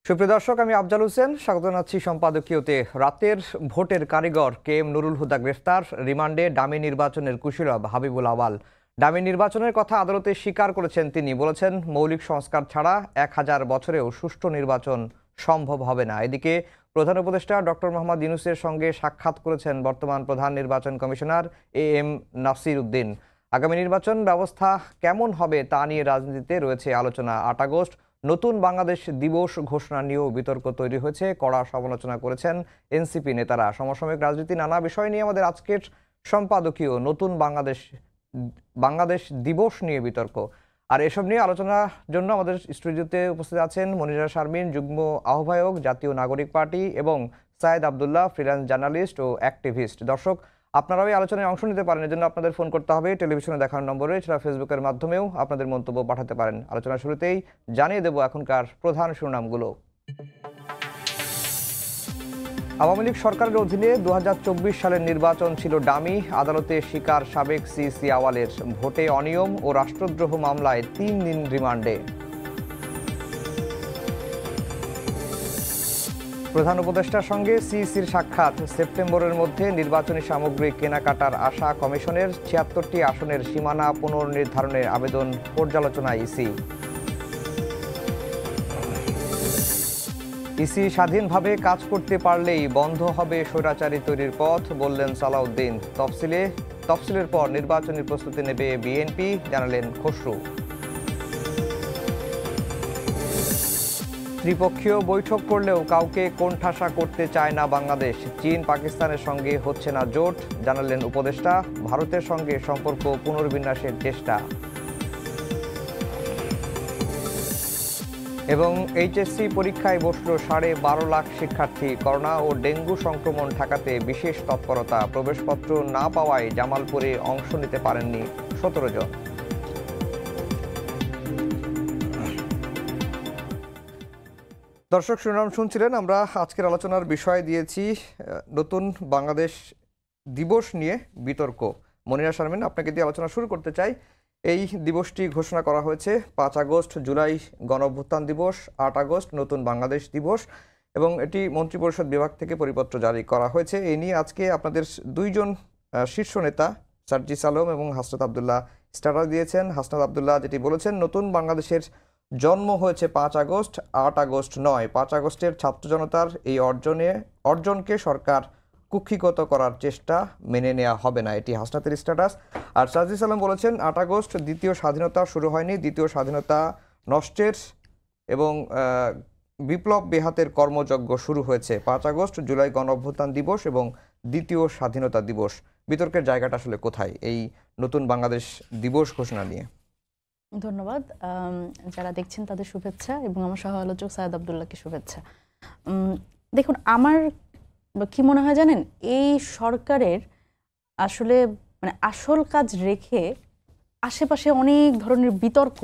সুপ্রিয় দর্শক, আমি আফজাল হোসেন স্বাগত জানাচ্ছি সম্পাদকীয়তে। রাতের ভোটের কারিগর KM নুরুল হুদা গ্রেফতার, রিমান্ডে ডামি নির্বাচনের কুশীলব হাবিবুল আওয়াল। ডামি নির্বাচনের কথা আদালতে স্বীকার করেছেন তিনি, বলেছেন মৌলিক সংস্কার ছাড়া 1000 বছরেও সুষ্ঠু নির্বাচন সম্ভব হবে না। এদিকে প্রধান উপদেষ্টা ডক্টর মোহাম্মদ ইউনূসের সঙ্গে সাক্ষাৎ করেছেন বর্তমান প্রধান নির্বাচন কমিশনার AM নাসির উদ্দিন। আগামী নির্বাচন ব্যবস্থা কেমন হবে তা নিয়ে রাজনীতিতে রয়েছে আলোচনা। 8 আগস্ট নতুন বাংলাদেশ দিবস ঘোষণা নিয়েও বিতর্ক তৈরি হয়েছে, কড়া সমালোচনা করেছেন এনসিপি নেতারা। সমসাময়িক রাজনীতি নানা বিষয় নিয়ে আমাদের আজকের সম্পাদকীয় নতুন বাংলাদেশ দিবস নিয়ে বিতর্ক। আর এসব নিয়ে আলোচনার জন্য আমাদের স্টুডিওতে উপস্থিত আছেন মনিরা শারমিন, যুগ্ম আহ্বায়ক জাতীয় নাগরিক পার্টি, এবং সায়েদ আবদুল্লাহ, ফ্রিল্যান্স জার্নালিস্ট ও অ্যাক্টিভিস্ট। দর্শক, আপনারাও এই আলোচনায় অংশ নিতে পারেন। এর জন্য আপনাদের ফোন করতে হবে টেলিভিশনে দেখানো নম্বরে, এছাড়া ফেসবুকের মাধ্যমেও আপনাদের মন্তব্য পাঠাতে পারেন। আলোচনা শুরুতেই জানিয়ে দেব এখনকার প্রধান শিরোনামগুলো। আওয়ামী লীগ সরকারের অধীনে 2024 সালের নির্বাচন ছিল ডামি, আদালতে স্বীকার সাবেক সিসি আওয়ালের। ভোটে অনিয়ম ও রাষ্ট্রদ্রোহ মামলায় 3 দিন রিমান্ডে। প্রধান উপদেষ্টার সঙ্গে সিইসির সাক্ষাৎ, সেপ্টেম্বরের মধ্যে নির্বাচনী সামগ্রী কেনাকাটার আশা কমিশনের। 76টি আসনের সীমানা পুনর্নির্ধারণের আবেদন পর্যালোচনায় ইসি স্বাধীনভাবে কাজ করতে পারলেই বন্ধ হবে স্বৈরাচারী তৈরির পথ, বললেন সালাউদ্দিন। তফসিলের পর নির্বাচনী প্রস্তুতি নেবে বিএনপি, জানালেন খসরু। ত্রিপক্ষীয় বৈঠক করলেও কাউকে কোণঠাসা করতে চায় না বাংলাদেশ। চীন পাকিস্তানের সঙ্গে হচ্ছে না জোট, জানালেন উপদেষ্টা। ভারতের সঙ্গে সম্পর্ক পুনর্বিন্যাসের চেষ্টা। এবং এইচএসসি পরীক্ষায় বসল 12.5 লাখ শিক্ষার্থী। করোনা ও ডেঙ্গু সংক্রমণ ঠেকাতে বিশেষ তৎপরতা। প্রবেশপত্র না পাওয়ায় জামালপুরে অংশ নিতে পারেননি 17 জন। দর্শক, শিরোনাম শুনছিলেন। আমরা আজকের আলোচনার বিষয় দিয়েছি নতুন বাংলাদেশ দিবস নিয়ে বিতর্ক। মনিরা শারমিন, আপনাকে দিয়ে আলোচনা শুরু করতে চাই। এই দিবসটি ঘোষণা করা হয়েছে 5 আগস্ট জুলাই গণঅভ্যুত্থান দিবস, 8 আগস্ট নতুন বাংলাদেশ দিবস, এবং এটি মন্ত্রিপরিষদ বিভাগ থেকে পরিপত্র জারি করা হয়েছে। এই নিয়ে আজকে আপনাদের দুইজন শীর্ষ নেতা সার্জিস আলম এবং হাসনাত আবদুল্লাহ স্ট্যাটাস দিয়েছেন। হাসনাত আবদুল্লাহ যেটি বলেছেন, নতুন বাংলাদেশের জন্ম হয়েছে 5 আগস্ট, 8 আগস্ট নয়। 5 আগস্টের ছাত্র জনতার এই অর্জনকে সরকার কুক্ষিগত করার চেষ্টা মেনে নেওয়া হবে না, এটি হাসনাতের স্ট্যাটাস। আর সাজিদ আলম বলেছেন, 8 আগস্ট দ্বিতীয় স্বাধীনতা শুরু হয়নি, দ্বিতীয় স্বাধীনতা নষ্টের এবং বিপ্লব বেহাতের কর্মযজ্ঞ শুরু হয়েছে। 5 আগস্ট জুলাই গণঅভ্যুত্থান দিবস এবং দ্বিতীয় স্বাধীনতা দিবস। বিতর্কের জায়গাটা আসলে কোথায় এই নতুন বাংলাদেশ দিবস ঘোষণা নিয়ে? ধন্যবাদ। যারা দেখছেন তাদের শুভেচ্ছা, এবং আমার সহ আলোচক সায়েদ আবদুল্লাহকে শুভেচ্ছা। দেখুন, আমার কি মনে হয় জানেন, এই সরকারের আসলে আসল কাজ রেখে আশেপাশে অনেক ধরনের বিতর্ক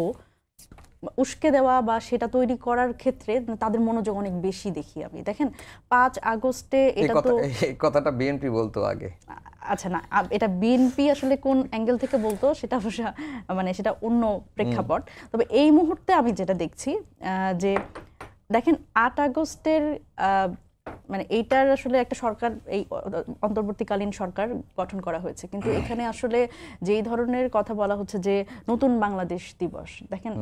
উস্কে দেওয়া বা সেটা তৈরি করার ক্ষেত্রে তাদের মনোযোগ অনেক বেশি দেখি আমি। দেখেন, 5 আগস্টে এটা তো এই কথাটা বিএনপি বলতো আগে। আচ্ছা, না, এটা বিএনপি আসলে কোন অ্যাঙ্গেল থেকে বলতো সেটা অবশ্য সেটা অন্য প্রেক্ষাপট। তবে এই মুহূর্তে আমি যেটা দেখছি যে দেখেন 8 আগস্টের এইটার আসলে একটা সরকার, এই অন্তর্বর্তীকালীন সরকার গঠন করা হয়েছে, কিন্তু এখানে আসলে যেই ধরনের কথা বলা হচ্ছে যে নতুন বাংলাদেশ দিবস, দেখেন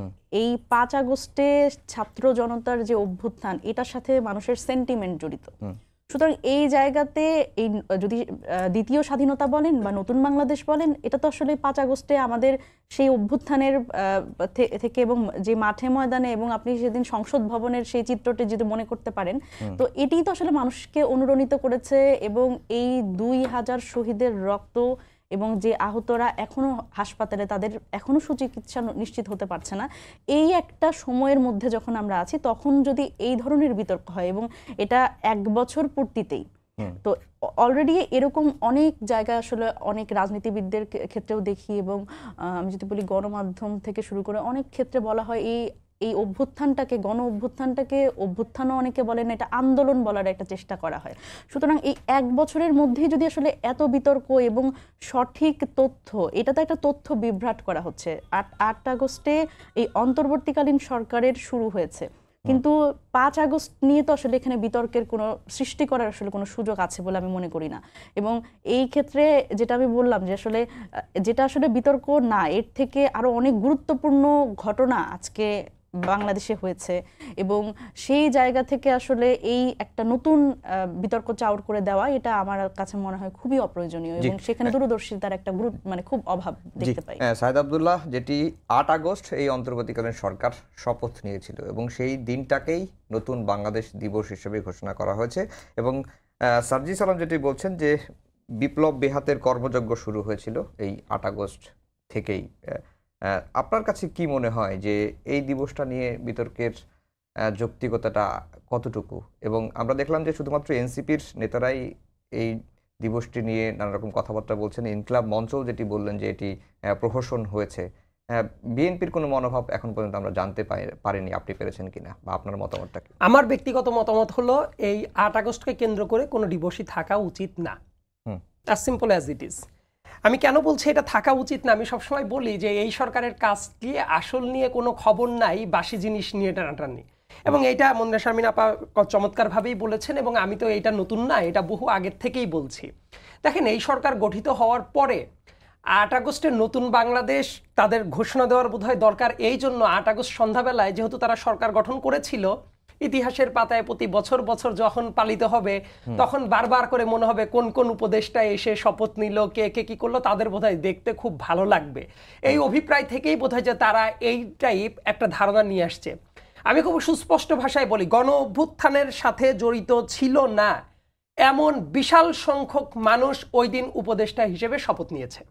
এই 5 আগস্টে ছাত্র জনতার যে অভ্যুত্থান, এটার সাথে মানুষের সেন্টিমেন্ট জড়িত। সুতরাং এই জায়গাতে এই যদি দ্বিতীয় স্বাধীনতা বলেন বা নতুন বাংলাদেশ বলেন, এটা তো আসলে 5 আগস্টে আমাদের সেই অভ্যুত্থানের থেকে, এবং যে মাঠে ময়দানে, এবং আপনি সেদিন সংসদ ভবনের সেই চিত্রটি যদি মনে করতে পারেন, তো এটি তো আসলে মানুষকে অনুরণিত করেছে। এবং এই 2000 শহীদের রক্ত এবং যে আহতরা এখনো হাসপাতালে, তাদের এখনো সুচিকিৎসা নিশ্চিত হতে পারছে না, এই একটা সময়ের মধ্যে যখন আমরা আছি, তখন যদি এই ধরনের বিতর্ক হয়, এবং এটা 1 বছর পূর্তিতেই, তো অলরেডি এরকম অনেক জায়গায় আসলে অনেক রাজনীতিবিদদের ক্ষেত্রেও দেখি, এবং আমি যদি বলি গণমাধ্যম থেকে শুরু করে অনেক ক্ষেত্রে বলা হয় এই অভ্যুত্থানটাকে, গণ অভ্যুত্থানটাকে, অভ্যুত্থানও অনেকে বলেন, এটা আন্দোলন বলার একটা চেষ্টা করা হয়। সুতরাং এই 1 বছরের মধ্যেই যদি আসলে এত বিতর্ক এবং সঠিক তথ্য, এটা তো একটা তথ্য বিভ্রাট করা হচ্ছে। 8 আগস্টে এই অন্তর্বর্তীকালীন সরকারের শুরু হয়েছে। কিন্তু ৫ আগস্ট নিয়ে তো আসলে এখানে বিতর্কের কোনো সৃষ্টি করার আসলে কোনো সুযোগ আছে বলে আমি মনে করি না। এবং এই ক্ষেত্রে যেটা আমি বললাম যে আসলে যেটা আসলে বিতর্ক না, এর থেকে আরো অনেক গুরুত্বপূর্ণ ঘটনা আজকে বাংলাদেশে হয়েছে এবং সেই জায়গা থেকে আসলে এই একটা নতুন বিতর্ক চাউর করে দেওয়া, এটা আমার কাছে মনে হয় খুবই অপ্রয়োজনীয় এবং সেখানে দূরদর্শিতার একটা মানে খুব অভাব দেখতে পাই। সাইদ আব্দুল্লাহ, যেটি ৮ আগস্ট এই অন্তর্বর্তীকালীন সরকার শপথ নিয়েছিল এবং সেই দিনটাকেই নতুন বাংলাদেশ দিবস হিসেবে ঘোষণা করা হয়েছে এবং সার্জিস আলম যেটি বলছেন যে বিপ্লব বেহাতের কর্মযজ্ঞ শুরু হয়েছিল এই ৮ আগস্ট থেকেই। আপনার কাছে কি মনে হয় যে এই দিবসটা নিয়ে বিতর্কের যৌক্তিকতাটা কতটুকু? এবং আমরা দেখলাম যে শুধুমাত্র এনসিপির নেতারাই এই দিবসটি নিয়ে নানা রকম কথাবার্তা বলছেন। ইনকিলাব মঞ্চ যেটি বললেন যে এটি প্রহসন হয়েছে। বিএনপির কোনো মনোভাব এখন পর্যন্ত আমরা জানতে পারিনি। আপনি পেরেছেন কিনা বা আপনার মতামতটা কি? আমার ব্যক্তিগত মতামত হলো এই ৮ আগস্টকে কেন্দ্র করে কোনো দিবসই থাকা উচিত না, as simple as it is. আমি কেন বলছি এটা থাকা উচিত না, আমি সবসময় বলি যে এই সরকারের কাজটি আসল নিয়ে কোনো খবর নাই, বাসি জিনিস নিয়ে টানাটানি। এবং এইটা মন্দিরা শারমিন আপা চমৎকারভাবেই বলেছেন এবং আমি তো এটা নতুন না, এটা বহু আগের থেকেই বলছি। দেখেন, এই সরকার গঠিত হওয়ার পরে ৮ আগস্টের নতুন বাংলাদেশ তাদের ঘোষণা দেওয়ার বোধহয় দরকার। এই জন্য ৮ আগস্ট সন্ধ্যাবেলায় যেহেতু তারা সরকার গঠন করেছিল, ইতিহাসের পাতায় প্রতি বছর বছর যখন পালিত হবে তখন বারবার করে মনে হবে কোন কোন উপদেষ্টা এসে শপথ নিল, কে কে কি করলো, তাদের বোধহয় দেখতে খুব ভালো লাগবে। এই অভিপ্রায় থেকেই বোধহয় যে তারা এই টাইপ একটা ধারণা নিয়ে আসছে। আমি খুব সুস্পষ্ট ভাষায় বলি, গণ অভ্যুত্থানের সাথে জড়িত ছিল না এমন বিশাল সংখ্যক মানুষ ওই দিন উপদেষ্টা হিসেবে শপথ নিয়েছে।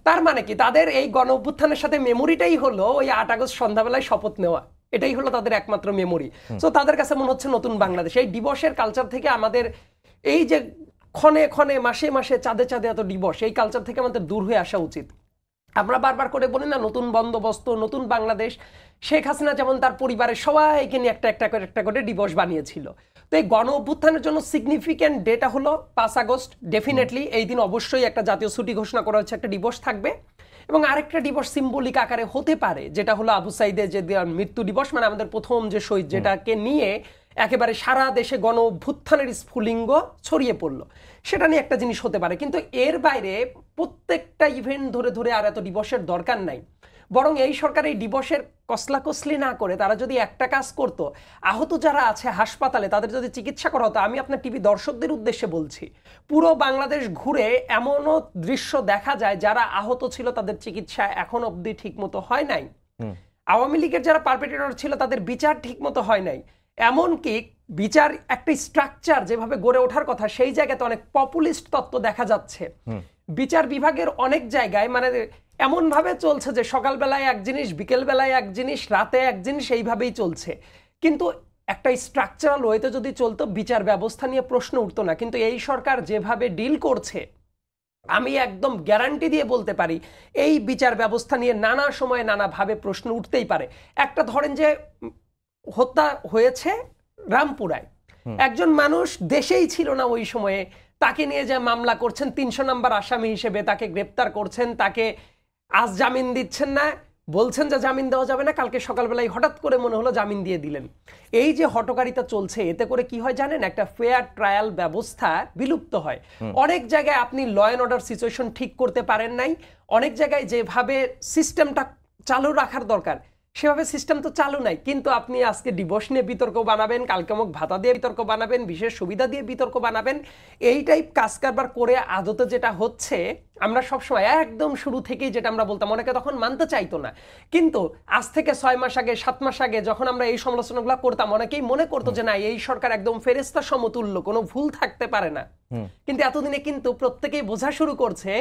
তার মানে কি, তাদের এই গণ অভ্যুত্থানের সাথে মেমোরিটাই হলো ওই ৮ আগস্ট সন্ধ্যাবেলায় শপথ নেওয়া, এটাই হলো তাদের একমাত্র মেমোরি। সো তাদের কাছে মনে হচ্ছে নতুন বাংলাদেশ। এই দিবসের কালচার থেকে আমাদের, এই যে ক্ষণে ক্ষণে মাসে মাসে চাঁদে চাঁদে এত দিবস, এই কালচার থেকে আমাদের দূর হয়ে আসা উচিত। আমরা বারবার করে বলি না নতুন বন্দোবস্ত, নতুন বাংলাদেশ। শেখ হাসিনা যেমন তার পরিবারের সবাইকে নিয়ে একটা করে দিবস বানিয়েছিল। তো এই গণ অভ্যুত্থানের জন্য সিগনিফিক্যান্ট ডেটা হলো ৫ আগস্ট। ডেফিনেটলি এই দিন অবশ্যই একটা জাতীয় ছুটি ঘোষণা করা হচ্ছে, একটা দিবস থাকবে। এবং আরেকটা দিবস সিম্বলিক আকারে হতে পারে, যেটা হলো আবু সাইদের যে মৃত্যু দিবস, মানে আমাদের প্রথম যে শহীদ, যেটাকে নিয়ে একেবারে সারা দেশে গণ অভ্যুত্থানের স্ফুলিঙ্গ ছড়িয়ে পড়লো, সেটা নিয়ে একটা জিনিস হতে পারে। কিন্তু এর বাইরে প্রত্যেকটা ইভেন্ট ধরে ধরে আর এত দিবসের দরকার নাই। বরং এই সরকার এই দিবসের কসলাকসলি না করে তারা যদি একটা কাজ করত, আহত যারা আছে হাসপাতালে তাদের যদি চিকিৎসা করা হতো। আমি আপনার টিভি দর্শকদের উদ্দেশ্যে বলছি, পুরো বাংলাদেশ ঘুরে এমনও দৃশ্য দেখা যায় যারা আহত ছিল তাদের চিকিৎসা এখন অবধি ঠিক মতো হয় নাই। আওয়ামী লীগের যারা পারপেট্রেটর ছিল তাদের বিচার ঠিক মতো হয় নাই। এমনকি বিচার একটা স্ট্রাকচার যেভাবে গড়ে ওঠার কথা, সেই জায়গাতে অনেক পপুলিস্ট তত্ত্ব দেখা যাচ্ছে। বিচার বিভাগের অনেক জায়গায় মানে এমন ভাবে চলছে যে সকালবেলায় এক জিনিস, বিকেল বেলায় এক জিনিস, রাতে এক জিনিস, এইভাবেই চলছে। কিন্তু একটা স্ট্রাকচারাল ওয়েতে যদি চলতো, বিচার ব্যবস্থা নিয়ে প্রশ্ন উঠতো না। কিন্তু এই সরকার যেভাবে ডিল করছে, আমি একদম গ্যারান্টি দিয়ে বলতে পারি এই বিচার ব্যবস্থা নিয়ে নানা সময় নানাভাবে প্রশ্ন উঠতেই পারে। একটা ধরেন যে হত্যা হয়েছে রামপুরায়, একজন মানুষ দেশেই ছিল না ওই সময়ে, তাকে নিয়ে যে মামলা করছেন ৩০০ নম্বর আসামি হিসেবে, তাকে গ্রেপ্তার করছেন, তাকে আজ জামিন দিচ্ছেন না, বলছেন যে জামিন দেওয়া যাবে না, কালকে সকালবেলায় হঠাৎ করে মনে হলো জামিন দিয়ে দিলেন। এই যে হটকারিতা চলছে, এতে করে কি হয় জানেন, একটা ফেয়ার ট্রায়াল ব্যবস্থা বিলুপ্ত হয়। অনেক জায়গায় আপনি ল অ্যান্ড অর্ডার সিচুয়েশন ঠিক করতে পারেন নাই, অনেক জায়গায় যেভাবে সিস্টেমটা চালু রাখার দরকার সেভাবে সিস্টেম তো চালু নাই। কিন্তু আপনি আজকে দিবস নিয়ে বিতর্ক বানাবেন, কালকে অমুক ভাতা দিয়ে বিতর্ক বানাবেন, বিশেষ সুবিধা দিয়ে বিতর্ক বানাবেন, এই টাইপ কাজ কারবার করে আদতে যেটা হচ্ছে, আমরা সবসময় একদম শুরু থেকেই যেটা আমরা বলতাম, অনেকে তখন মানতে চাইতো না, কিন্তু আজ থেকে ৬ মাস আগে ৭ মাস আগে যখন আমরা এই সমালোচনাগুলো করতাম, অনেকেই মনে করতো যে না, এই সরকার একদম ফেরেশতা সমতুল্য, কোনো ভুল থাকতে পারে না। কিন্তু এতদিনে কিন্তু প্রত্যেকেই বোঝা শুরু করছে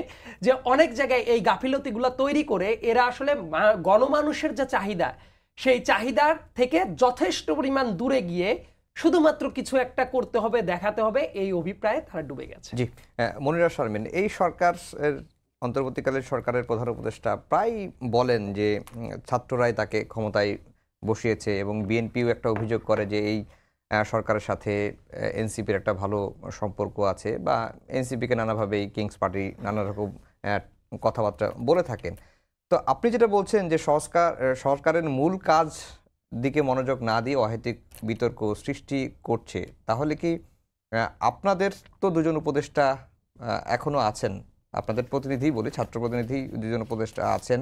যে অনেক জায়গায় এই গাফিলতিগুলো তৈরি করে এরা আসলে গণমানুষের যে চাহিদা, সেই চাহিদার থেকে যথেষ্ট পরিমাণ দূরে গিয়ে শুধুমাত্র কিছু একটা করতে হবে, দেখাতে হবে, এই অভিপ্রায়ে তারা ডুবে গেছে। জি, মনিরা শারমিন, এই সরকার অন্তর্বর্তীকালীন সরকারের প্রধান উপদেষ্টা প্রায় বলেন যে ছাত্ররাই তাকে ক্ষমতায় বসিয়েছে এবং বিএনপিও একটা অভিযোগ করে যে এই সরকারের সাথে এনসিপির একটা ভালো সম্পর্ক আছে বা এনসিপিকে নানাভাবেই কিংস পার্টি নানা রকম কথাবার্তা বলে থাকেন। তো আপনি যেটা বলছেন যে সরকারের মূল কাজ দিকে মনোযোগ না দিয়ে অহেতুক বিতর্ক সৃষ্টি করছে, তাহলে কি আপনাদের তো দুজন উপদেষ্টা এখনো আছেন, আপনাদের প্রতিনিধি বলি, ছাত্র প্রতিনিধি দুজন উপদেষ্টা আছেন,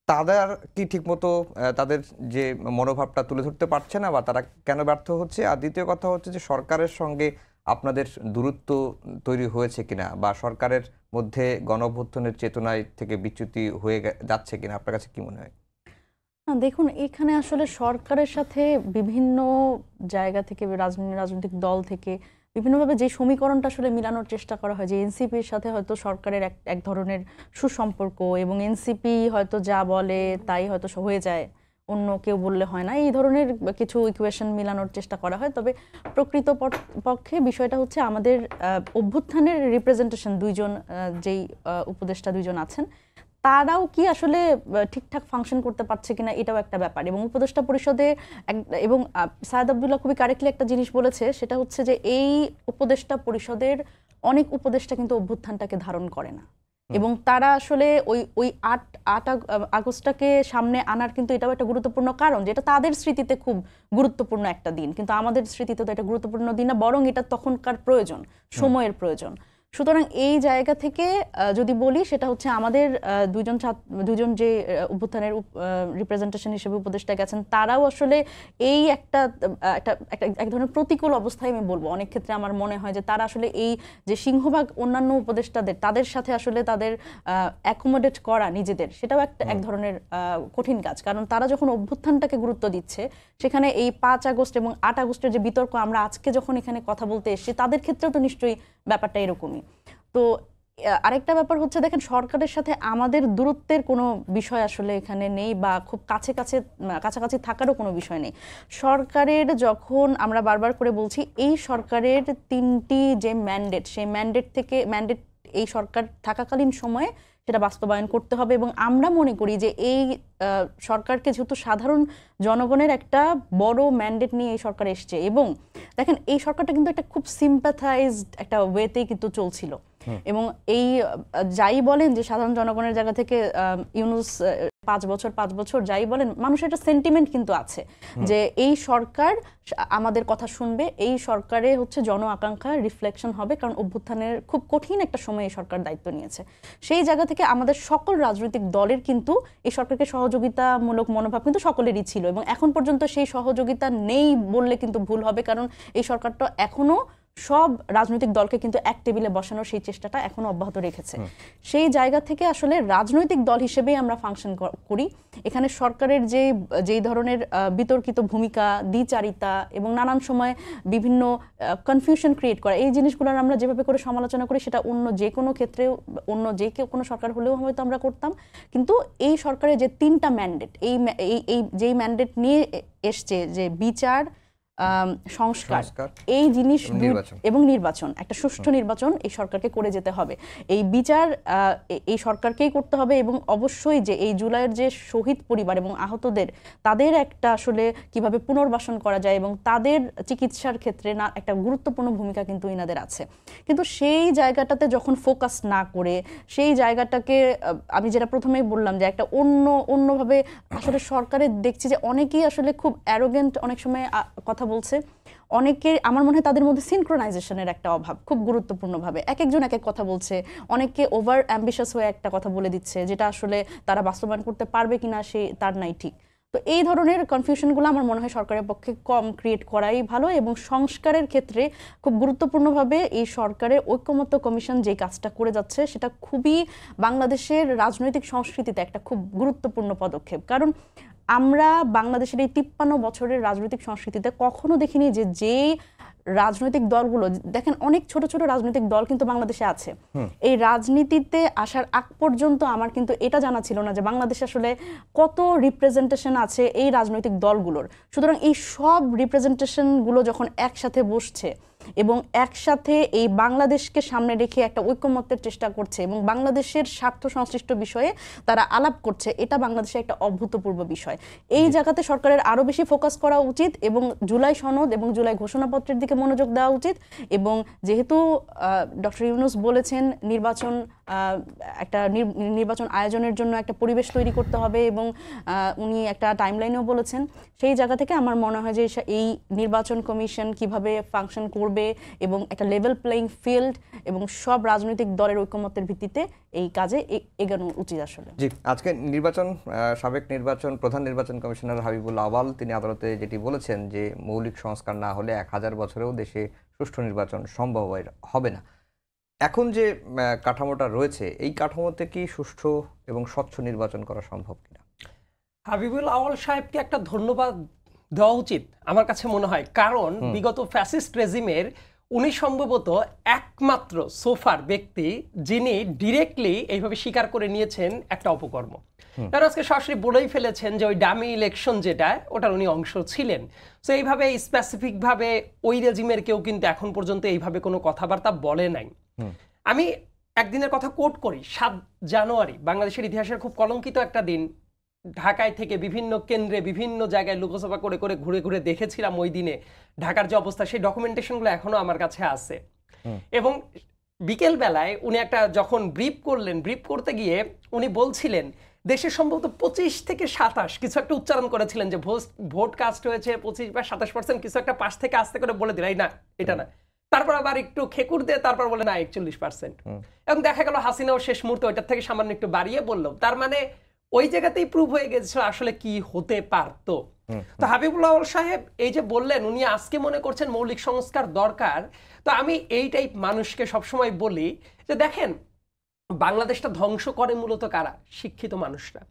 তাদের কি ঠিকমতো তাদের যে মনোভাবটা তুলে ধরতে পারছে না, বা তারা কেন ব্যর্থ হচ্ছে? আর দ্বিতীয় কথা হচ্ছে যে সরকারের সঙ্গে আপনাদের দূরত্ব তৈরি হয়েছে কিনা, বা সরকারের মধ্যে গণঅভ্যুত্থানের চেতনায় থেকে বিচ্যুতি হয়ে যাচ্ছে কিনা, আপনার কাছে কি মনে হয়? দেখুন, এখানে আসলে সরকারের সাথে বিভিন্ন জায়গা থেকে, রাজনৈতিক দল থেকে বিভিন্নভাবে যে সমীকরণটা আসলে মিলানোর চেষ্টা করা হয়, যে এনসিপির সাথে হয়তো সরকারের এক ধরনের সুসম্পর্ক, এবং এনসিপি হয়তো যা বলে তাই হয়তো হয়ে যায়, অন্য কেউ বললে হয় না, এই ধরনের কিছু ইকুয়েশন মিলানোর চেষ্টা করা হয়। তবে প্রকৃত পক্ষে বিষয়টা হচ্ছে আমাদের অভ্যুত্থানের রিপ্রেজেন্টেশন দুইজন, যেই উপদেষ্টা দুইজন আছেন, তারাও কি আসলে ঠিকঠাক ফাংশন করতে পারছে কিনা, এটাও একটা ব্যাপার। এবং উপদেষ্টা পরিষদে এবং সায়েদ আব্দুল্লাহ খুবই কারেক্টলি একটা জিনিস বলেছে, সেটা হচ্ছে যে এই উপদেষ্টা পরিষদের অনেক উপদেষ্টা কিন্তু অভ্যুত্থানটাকে ধারণ করে না, এবং তারা আসলে ওই 8 আগস্টটাকে সামনে আনার কিন্তু এটাও একটা গুরুত্বপূর্ণ কারণ, যেটা তাদের স্মৃতিতে খুব গুরুত্বপূর্ণ একটা দিন, কিন্তু আমাদের স্মৃতিতে তো এটা গুরুত্বপূর্ণ দিন না, বরং এটা তখনকার প্রয়োজন, সময়ের প্রয়োজন। সুতরাং এই জায়গা থেকে যদি বলি, সেটা হচ্ছে আমাদের দুজন যে অভ্যুত্থানের রিপ্রেজেন্টেশন হিসেবে উপদেষ্টা গেছেন, তারাও আসলে এই এক ধরনের প্রতিকূল অবস্থায়, আমি বলবো অনেক ক্ষেত্রে আমার মনে হয় যে তারা আসলে এই যে সিংহভাগ অন্যান্য উপদেষ্টাদের, তাদের সাথে আসলে তাদের অ্যাকোমোডেট করা নিজেদের, সেটাও এক ধরনের কঠিন কাজ। কারণ তারা যখন অভ্যুত্থানটাকে গুরুত্ব দিচ্ছে, সেখানে এই 5 আগস্ট এবং 8 আগস্টের যে বিতর্ক আমরা আজকে যখন এখানে কথা বলতে এসেছি, তাদের ক্ষেত্রেও তো নিশ্চয়ই ব্যাপারটা এরকমই। তো আরেকটা ব্যাপার হচ্ছে, দেখেন, সরকারের সাথে আমাদের দূরত্বের কোনো বিষয় আসলে এখানে নেই, বা খুব কাছাকাছি থাকারও কোনো বিষয় নেই। সরকারের, যখন আমরা বারবার করে বলছি, এই সরকারের 3টি যে ম্যান্ডেট, সেই ম্যান্ডেট এই সরকার থাকাকালীন সময়ে সেটা বাস্তবায়ন করতে হবে। এবং আমরা মনে করি যে এই সরকারকে, যেহেতু সাধারণ জনগণের একটা বড় ম্যান্ডেট নিয়ে এই সরকার এসছে, এবং দেখেন এই সরকারটা কিন্তু একটা খুব সিম্প্যাথাইজড একটা ওয়েতেই কিন্তু চলছিল, এবং এই যাই বলেন যে সাধারণ জনগণের জায়গা থেকে ইউনূস 5 বছর যাই বলেন, মানুষের একটা সেন্টিমেন্ট কিন্তু আছে যে এই সরকার আমাদের কথা শুনবে, এই সরকারে হচ্ছে জন আকাঙ্ক্ষার রিফ্লেকশন হবে, কারণ অভ্যুত্থানের খুব কঠিন একটা সময় এই সরকার দায়িত্ব নিয়েছে। সেই জায়গা থেকে আমাদের সকল রাজনৈতিক দলের কিন্তু এই সরকারকে সহযোগিতামূলক মনোভাব কিন্তু সকলেরই ছিল, এবং এখন পর্যন্ত সেই সহযোগিতা নেই বললে কিন্তু ভুল হবে, কারণ এই সরকারটা এখনো সব রাজনৈতিক দলকে কিন্তু এক টেবিলে বসানোর সেই চেষ্টাটা এখনো অব্যাহত রেখেছে। সেই জায়গা থেকে আসলে রাজনৈতিক দল হিসেবেই আমরা ফাংশন করি। এখানে সরকারের যেই ধরনের বিতর্কিত ভূমিকা, দ্বিচারিতা এবং নানান সময় বিভিন্ন কনফিউশন ক্রিয়েট করা, এই জিনিসগুলোর আমরা যেভাবে করে সমালোচনা করি, সেটা অন্য যে কোনো ক্ষেত্রে, অন্য যে কেউ কোনো সরকার হলেও হয়তো আমরা করতাম। কিন্তু এই সরকারের যে 3টা ম্যান্ডেট, যেই ম্যান্ডেট নিয়ে এসছে, যে বিচার, সংস্কার, এই জিনিস এবং নির্বাচন, একটা সুষ্ঠু নির্বাচন এই সরকারকে করে যেতে হবে। এই বিচার এই সরকারকেই করতে হবে, এবং অবশ্যই যে এই জুলাইয়ের যে শহীদ পরিবার এবং আহতদের, তাদের একটা আসলে কিভাবে পুনর্বাসন করা যায়, এবং তাদের চিকিৎসার ক্ষেত্রে একটা গুরুত্বপূর্ণ ভূমিকা কিন্তু ইনাদের আছে। কিন্তু সেই জায়গাটাতে যখন ফোকাস না করে, সেই জায়গাটাকে আমি যেটা প্রথমেই বললাম, যে একটা অন্যভাবে আসলে সরকারের দেখছি যে অনেকেই আসলে খুব অ্যারোগেন্ট অনেক সময় কথা বলছে, অনেকে, আমার মনে হয় তাদের মধ্যে সিনক্রোনাইজেশনের একটা অভাব, খুব গুরুত্বপূর্ণভাবে একজন এক কথা বলছে, অনেকে ওভার অ্যাম্বিশাস হয়ে একটা কথা বলে দিচ্ছে, যেটা আসলে তারা বাস্তবায়ন করতে পারবে কিনা তার নাই ঠিক। তো এই ধরনের কনফিউশনগুলো আমার মনে হয় সরকারের পক্ষে কম ক্রিয়েট করাই ভালো, এবং সংস্কারের ক্ষেত্রে খুব গুরুত্বপূর্ণভাবে এই সরকারের ঐকমত্য কমিশন যে কাজটা করে যাচ্ছে, সেটা খুবই বাংলাদেশের রাজনৈতিক সংস্কৃতিতে একটা খুব গুরুত্বপূর্ণ পদক্ষেপ। কারণ আমরা বাংলাদেশের এই 53 বছরের রাজনৈতিক সংস্কৃতিতে কখনো দেখিনি যে রাজনৈতিক দলগুলো, দেখেন অনেক ছোট ছোট রাজনৈতিক দল কিন্তু বাংলাদেশে আছে। এই রাজনীতিতে আসার আগ পর্যন্ত আমার কিন্তু এটা জানা ছিল না যে বাংলাদেশে আসলে কত রিপ্রেজেন্টেশন আছে এই রাজনৈতিক দলগুলোর। সুতরাং এই সব রিপ্রেজেন্টেশনগুলো যখন একসাথে বসছে এবং একসাথে এই বাংলাদেশকে সামনে রেখে একটা ঐকমত্যের চেষ্টা করছে, এবং বাংলাদেশের স্বার্থ সংশ্লিষ্ট বিষয়ে তারা আলাপ করছে, এটা বাংলাদেশে একটা অভূতপূর্ব বিষয়। এই জায়গাতে সরকারের আরো বেশি ফোকাস করা উচিত, এবং জুলাই সনদ এবং জুলাই ঘোষণাপত্রের দিকে মনোযোগ দেওয়া উচিত। এবং যেহেতু ডক্টর ইউনূস বলেছেন নির্বাচন একটা নির্বাচন আয়োজনের জন্য একটা পরিবেশ তৈরি করতে হবে এবং উনি একটা টাইমলাইনও বলেছেন। সেই জায়গা থেকে আমার মনে হয় যে এই নির্বাচন কমিশন কিভাবে ফাংশন করবে এবং একটা লেভেল প্লেইং ফিল্ড এবং সব রাজনৈতিক দলের ঐকমত্যের ভিত্তিতে এই কাজে এগোনো উচিত আসলে। জি, আজকে সাবেক প্রধান নির্বাচন কমিশনার হাবিবুল আওয়াল তিনি আদালতে যেটি বলেছেন যে মৌলিক সংস্কার না হলে 1000 বছরেও দেশে সুষ্ঠু নির্বাচন সম্ভব হবে না। এখন যে কাঠামোটা রয়েছে এই কাঠামোতে কি সুষ্ঠু এবং স্বচ্ছ নির্বাচন করা সম্ভব কিনা? হাবিবুল আওয়াল সাহেবকে একটা ধন্যবাদ দেওয়া উচিত আমার কাছে মনে হয়, কারণ বিগত ফ্যাসিস্ট রেজিমের উনি সম্ভবত একমাত্র সোফার ব্যক্তি যিনি ডিরেক্টলি এইভাবে স্বীকার করে নিয়েছেন একটা অপকর্ম। কারণ আজকে সরাসরি বলেই ফেলেছেন যে ওই ডামি ইলেকশন যেটা ওটার উনি অংশ ছিলেন। তো এইভাবে স্পেসিফিকভাবে ওই রেজিমের কেউ কিন্তু এখন পর্যন্ত এইভাবে কোনো কথাবার্তা বলে নাই। আমি একদিনের কথা কোট করি, 7 জানুয়ারি বাংলাদেশের ইতিহাসের খুব কলঙ্কিত একটা দিন। ঢাকায় থেকে বিভিন্ন কেন্দ্রে বিভিন্ন জায়গায় লোকসভা করে করে ঘুরে ঘুরে দেখেছিলাম ওই দিনে ঢাকার যে অবস্থা, সেই ডকুমেন্টেশনগুলো এখনো আমার কাছে আছে। এবং বিকেল বেলায় উনি একটা যখন ব্রিফ করতে গিয়ে উনি বলছিলেন দেশের সম্ভবত 25 থেকে 27 কিছু একটা উচ্চারণ করেছিলেন যে ভোট কাস্ট হয়েছে 25 বা 27%, কিছু একটা পাশ থেকে আস্তে করে বলে দিলাই না এটা না, তারপর আবার একটু খেকুর দিয়ে তারপর বলে না 41%। এবং দেখা গেল হাসিনাও শেষ মুহূর্তে ওইটার থেকে সামান্য একটু বাড়িয়ে বললো। তার মানে ওই জায়গাতেই প্রুভ হয়ে গেছিল আসলে কি হতে পারতো। তো হাবিবুল আওয়াল সাহেব এই যে বললেন উনি আজকে মনে করছেন মৌলিক সংস্কার দরকার, তো আমি এই টাইপ মানুষকে সবসময় বলি যে দেখেন বাংলাদেশটা ধ্বংস করে মূলত কারা? শিক্ষিত মানুষরা।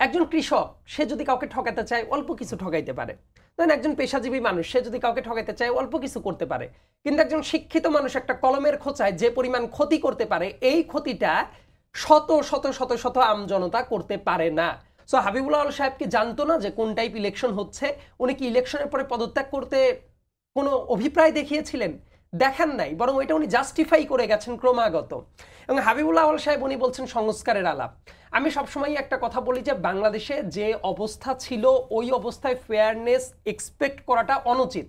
একজন কৃষক সে যদি কাউকে ঠকাতে চায় অল্প কিছু ঠকাইতে পারে, ধরেন একজন পেশাজীবী মানুষ সে যদি কাউকে ঠকাইতে চায় অল্প কিছু করতে পারে, কিন্তু একজন শিক্ষিত মানুষ একটা কলমের খোঁচায় যে পরিমাণ ক্ষতি করতে পারে এই ক্ষতিটা শত শত শত শত আমজনতা করতে পারে না। সো হাবিবুল আওয়াল সাহেব কি জানতো না যে কোন টাইপ ইলেকশন হচ্ছে? উনি কি ইলেকশনের পরে পদত্যাগ করতে কোনো অভিপ্রায় দেখিয়েছিলেন? দেখান নাই, বরং ওইটা উনি জাস্টিফাই করে গেছেন ক্রমাগত। এবং হাবিবুল আওয়াল সাহেব উনি বলছেন সংস্কারের আলাপ। আমি সবসময় একটা কথা বলি যে বাংলাদেশে যে অবস্থা ছিল ওই অবস্থায় ফেয়ারনেস এক্সপেক্ট করাটা অনুচিত।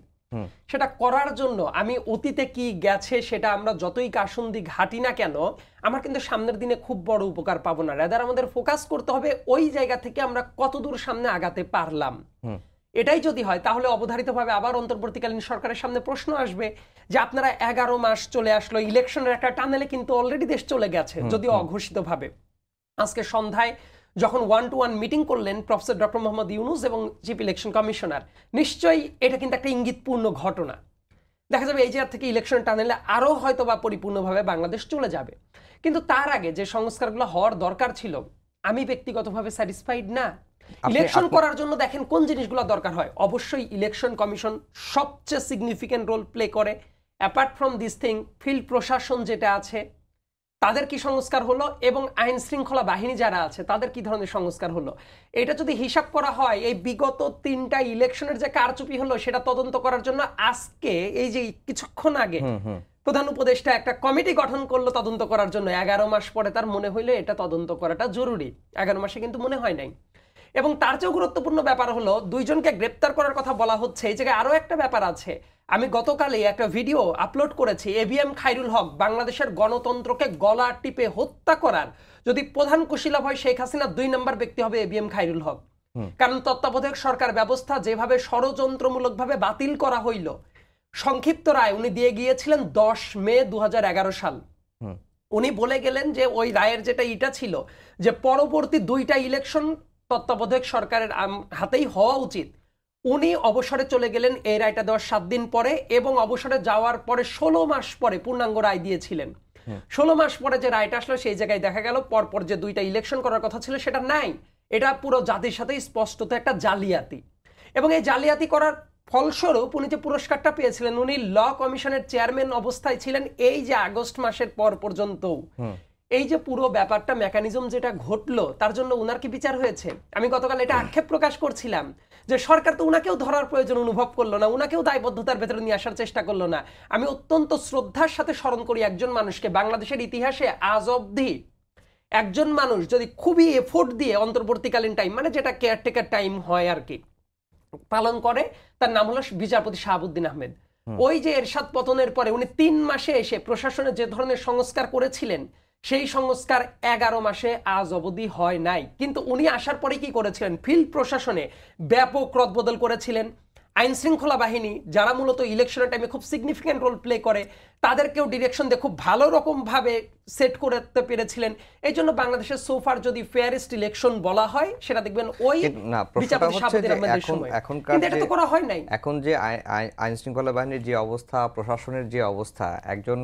সেটা করার জন্য আমি অতীতে কি গেছে সেটা আমরা যতই কাসুন্দি ঘাটি না কেন আমার কিন্তু সামনের দিনে খুব বড় উপকার পাবো না। রাদার আমাদের ফোকাস করতে হবে ওই জায়গা থেকে আমরা কতদূর সামনে আগাতে পারলাম। এটাই যদি হয় তাহলে অবধারিতভাবে আবার অন্তর্বর্তীকালীন সরকারের সামনে প্রশ্ন আসবে যে আপনারা 11 মাস চলে আসলো, ইলেকশনের একটা টানেলে কিন্তু অলরেডি দেশ চলে গেছে যদিও অঘোষিতভাবে। আজকে সন্ধ্যায় যখন 1-to-1 মিটিং করলেন প্রফেসর ডক্টর মোহাম্মদ ইউনুস এবং চিফ ইলেকশন কমিশনার, নিশ্চয়ই এটা কিন্তু একটা ইঙ্গিতপূর্ণ ঘটনা। দেখা যাবে এই জায়গা থেকে ইলেকশন টানেলে আরো হয়তো বা পরিপূর্ণভাবে বাংলাদেশ চলে যাবে। কিন্তু তার আগে যে সংস্কারগুলো হওয়ার দরকার ছিল আমি ব্যক্তিগতভাবে স্যাটিসফাইড না। ইলেকশন করার জন্য দেখেন কোন জিনিসগুলো দরকার হয়। অবশ্যই ইলেকশন কমিশন সবচেয়ে সিগনিফিক্যান্ট রোল প্লে করে। Apart from this thing field প্রশাসন যেটা আছে তাদের কি সংস্কার হলো এবং আইন শৃঙ্খলা বাহিনী যারা আছে তাদের কি ধরনের সংস্কার হলো, এটা যদি হিসাব করা হয় এই বিগত 3টা ইলেকশনের যে কারচুপি হলো সেটা তদন্ত করার জন্য আজকে এই যে কিছুক্ষণ আগে প্রধান উপদেষ্টা একটা কমিটি গঠন করলো তদন্ত করার জন্য। 11 মাস পরে তার মনে হইলো এটা তদন্ত করাটা জরুরি। 11 মাসে কিন্তু মনে হয় নাই। এবং তার চেয়েও গুরুত্বপূর্ণ ব্যাপার হলো 2 জনকে গ্রেপ্তার করার কথা বলা হচ্ছে। এই জায়গায় আরো একটা ব্যাপার আছে। আমি গতকালই একটা ভিডিও আপলোড করেছি। এবিএম খায়রুল হক বাংলাদেশের গণতন্ত্রকে গলা টিপে হত্যা করার যদি প্রধান কুশীলব হয় শেখ হাসিনা 2 নম্বর ব্যক্তি হবে এবিএম খায়রুল হক। কারণ তত্ত্বাবধায়ক সরকার ব্যবস্থা যেভাবে ষড়যন্ত্রমূলকভাবে বাতিল করা হইল, সংক্ষিপ্ত রায় উনি দিয়ে গিয়েছিলেন 10 মে 2011 সাল। উনি বলে গেলেন যে ওই রায়ের যেটা ইটা ছিল যে পরবর্তী 2টা ইলেকশন তত্ত্বাবধায়ক সরকারের হাতেই হওয়া উচিত। উনি অবসরে চলে গেলেন এই রায়টা দেওয়ার 7 দিন পরে এবং অবসরে যাওয়ার পরে 16 মাস পরে পূর্ণাঙ্গ রায় দিয়েছিলেন। 16 মাস পরে যে রায়টা আসলো সেই জায়গায় দেখা গেল পরপর যে 2টা ইলেকশন করার কথা ছিল সেটা নাই। এটা পুরো জাতির সাথে স্পষ্টত একটা জালিয়াতি। এবং এই জালিয়াতি করার ফলস্বরূপ উনি যে পুরস্কারটা পেয়েছিলেন, উনি ল কমিশনের চেয়ারম্যান অবস্থায় ছিলেন এই যে আগস্ট মাসের পর পর্যন্ত। এই যে পুরো ব্যাপারটা মেকানিজম যেটা ঘটলো তার জন্য উনার কি বিচার হয়েছে? আমি গতকাল এটা আক্ষেপ প্রকাশ করছিলাম যে সরকার তো উনাকেও ধরার প্রয়োজন অনুভব করলো না, উনাকেও দায়বদ্ধতার ভেতরে নিয়ে আসার চেষ্টা করলো না। আমি অত্যন্ত শ্রদ্ধার সাথে স্মরণ করি একজন মানুষকে, বাংলাদেশের ইতিহাসে আজ অবধি একজন মানুষ যদি খুবই এফোর্ট দিয়ে অন্তর্বর্তীকালীন টাইম মানে যেটা কেয়ারটেকার টাইম হয় আর কি পালন করে, তার নাম হলো বিচারপতি শাহাবুদ্দিন আহমেদ। ওই যে এরশাদ পতনের পরে উনি 3 মাসে এসে প্রশাসনে যে ধরনের সংস্কার করেছিলেন সেই সংস্কার 11 মাসে আজ অবধি হয় নাই। কিন্তু উনি আসার পরে কি করেছিলেন? ফিল্ড প্রশাসনে ব্যাপক রদবদল করেছিলেন। আইন শৃঙ্খলা বাহিনী যারা মূলত ইলেকশনের টাইমে খুব সিগনিফিক্যান্ট রোল প্লে করে, তাদেরকেও ডিরেকশন দিয়ে খুব ভালো রকম ভাবে সেট করতে পেরেছিলেন। এই জন্য বাংলাদেশের সোফার যদি ফেয়ারেস্ট ইলেকশন বলা হয়, সেটা দেখবেন ওই বিচারপতি শাহাবুদ্দিন আহমেদের সময়। কিন্তু এটা তো করা হয় নাই। এখন যে আইন শৃঙ্খলা বাহিনীর যে অবস্থা, প্রশাসনের যে অবস্থা, একজন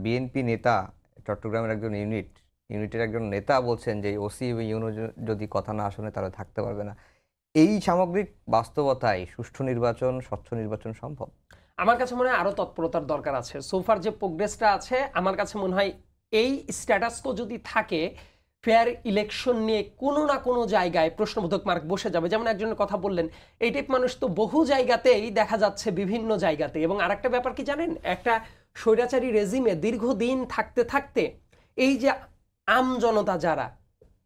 বিএনপি নেতা, চট্টগ্রামের একজন ইউনিটের একজন নেতা বলছেন যে ওসি ইউনো যদি কথা না শুনে তাহলে থাকতে পারবে না। এই সামগ্রিক বাস্তবতায় সুষ্ঠু নির্বাচন, স্বচ্ছ নির্বাচন সম্ভব? আমার কাছে মনে হয় আরো তৎপরতার দরকার আছে। সোফার যে প্রোগ্রেসটা আছে, আমার কাছে মনে হয় এই স্ট্যাটাসকো যদি থাকে, ফেয়ার ইলেকশন নিয়ে কোনো না কোনো জায়গায় প্রশ্নবোধক মার্ক বসে যাবে। যেমন একজনের কথা বললেন, এই টাইপ মানুষ তো বহু জায়গাতেই দেখা যাচ্ছে, বিভিন্ন জায়গাতে। এবং আরেকটা ব্যাপার কি জানেন, একটা স্বৈরাচারী রেজিমে দীর্ঘদিন থাকতে থাকতে এই যে আমজনতা যারা,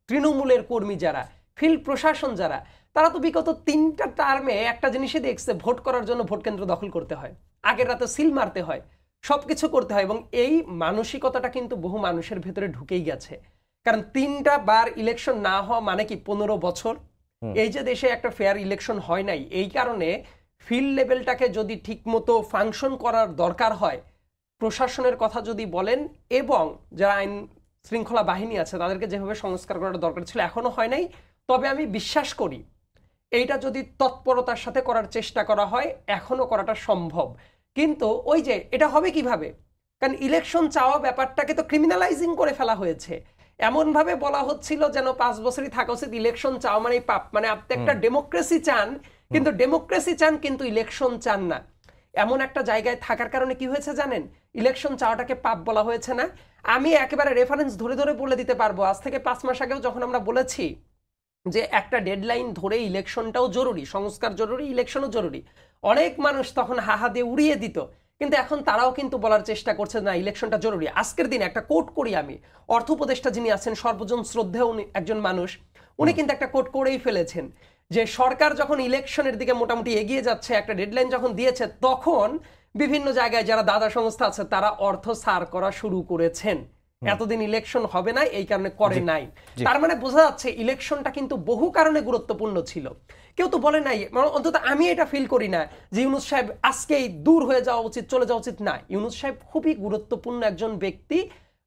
তৃণমূলের কর্মী যারা, ফিল্ড প্রশাসন যারা, তারা তো বিগত 3টা টার্মে একটা জিনিসই দেখছে, ভোট করার জন্য ভোট কেন্দ্র দখল করতে হয়, আগের রাতে সিল মারতে হয়, সবকিছু করতে হয়। এবং এই মানসিকতাটা কিন্তু বহু মানুষের ভেতরে ঢুকেই গেছে। কারণ 3টা বার ইলেকশন না হওয়া মানে কি 15 বছর। এই যে দেশে একটা ফেয়ার ইলেকশন হয় নাই, এই কারণে ফিল্ড লেভেলটাকে যদি ঠিকমতো ফাংশন করার দরকার হয়, প্রশাসনের কথা যদি বলেন, এবং যারা আইন শৃঙ্খলা বাহিনী আছে তাদেরকে যেভাবে সংস্কার করার দরকার ছিল, এখনো হয় নাই। তবে আমি বিশ্বাস করি এইটা যদি তৎপরতার সাথে করার চেষ্টা করা হয়, এখনো করাটা সম্ভব। কিন্তু ওই যে এটা হবে কিভাবে? কারণ ইলেকশন চাওয়া ব্যাপারটাকে তো ক্রিমিনালাইজিং করে ফেলা হয়েছে। এমন ভাবে বলা হচ্ছিল যেন 5 বছরই থাকা উচিত, ইলেকশন চাওয়া মানে পাপ। মানে আপনি একটা ডেমোক্রেসি চান, কিন্তু ডেমোক্রেসি চান কিন্তু ইলেকশন চান না। এমন একটা জায়গায় থাকার কারণে কি হয়েছে জানেন? ইলেকশন চাওয়াটাকে পাপ বলা হয়েছে না। আমি একেবারে রেফারেন্স ধরে ধরে বলে দিতে পারবো। আজ থেকে 5 মাস আগেও যখন আমরা বলেছি যে একটা ডেডলাইন ধরে ইলেকশনটাও জরুরি, সংস্কার জরুরি, ইলেকশনও জরুরি, অনেক মানুষ তখন হাহা দিয়ে উড়িয়ে দিত। কিন্তু এখন তারাও কিন্তু বলার চেষ্টা করছে না, ইলেকশনটা জরুরি। আজকের দিনে একটা কোট করি আমি, অর্থ উপদেষ্টা যিনি আছেন, সর্বজন শ্রদ্ধেয় একজন মানুষ, উনি কিন্তু একটা কোট করেই ফেলেছেন যে সরকার যখন ইলেকশনের দিকে মোটামুটি এগিয়ে যাচ্ছে, একটা ডেডলাইন যখন দিয়েছে, তখন বিভিন্ন জায়গায় যারা দাদা সংস্থা আছে তারা অর্থ সার করা শুরু করেছেন। এতদিন ইলেকশন হবে না, এই কারণে করে নাই। তার মানে বোঝা যাচ্ছে ইলেকশনটা কিন্তু বহু কারণে গুরুত্বপূর্ণ ছিল। কেউ তো বলে নাই, অন্তত আমি এটা ফিল করি না যে ইউনূস সাহেব আজকেই দূর হয়ে যাওয়া উচিত, চলে যাওয়া উচিত। না, ইউনূস সাহেব খুবই গুরুত্বপূর্ণ একজন ব্যক্তি